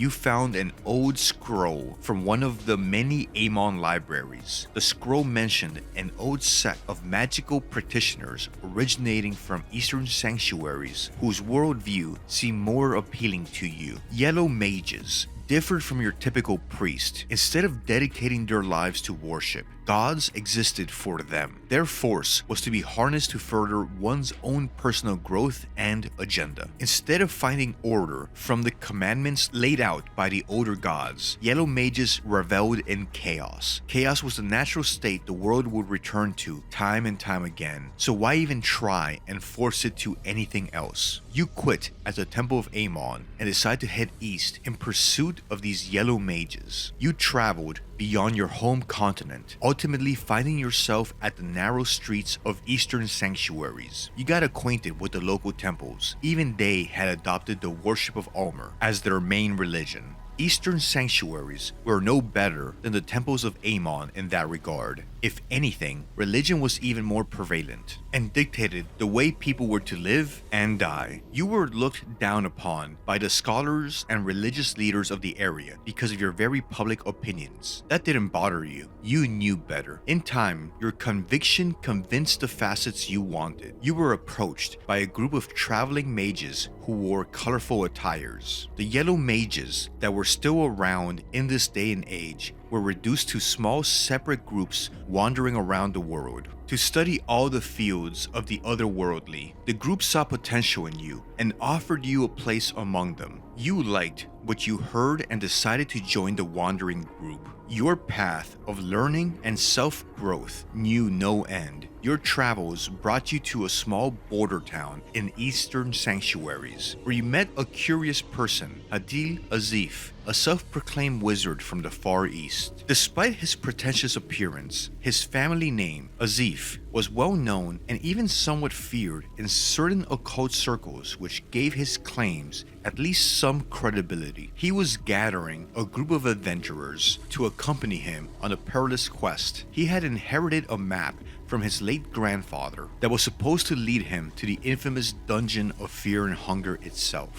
you found an old scroll from one of the many Amon libraries. The scroll mentioned an old set of magical practitioners originating from Eastern sanctuaries whose worldview seemed more appealing to you. Yellow mages differed from your typical priest. Instead of dedicating their lives to worship, gods existed for them. Their force was to be harnessed to further one's own personal growth and agenda. Instead of finding order from the commandments laid out by the older gods, yellow mages reveled in chaos. Chaos was the natural state the world would return to time and time again, so why even try and force it to anything else? You quit at the Temple of Amon and decide to head east in pursuit of these yellow mages. You traveled beyond your home continent, ultimately finding yourself at the narrow streets of Eastern sanctuaries. You got acquainted with the local temples. Even they had adopted the worship of Almer as their main religion. Eastern sanctuaries were no better than the temples of Amon in that regard. If anything, religion was even more prevalent and dictated the way people were to live and die. You were looked down upon by the scholars and religious leaders of the area because of your very public opinions. That didn't bother you. You knew better. In time, your conviction convinced the facets you wanted. You were approached by a group of traveling mages who wore colorful attires. The yellow mages that were still around in this day and age were reduced to small separate groups wandering around the world to study all the fields of the otherworldly. The group saw potential in you and offered you a place among them. You liked what you heard and decided to join the wandering group. Your path of learning and self-growth knew no end. Your travels brought you to a small border town in Eastern sanctuaries, where you met a curious person, Adil Azif, a self-proclaimed wizard from the Far East. Despite his pretentious appearance, his family name, Azif, was well known and even somewhat feared in certain occult circles, which gave his claims at least some credibility. He was gathering a group of adventurers to accompany him on a perilous quest. He had inherited a map from his late grandfather that was supposed to lead him to the infamous dungeon of fear and hunger itself.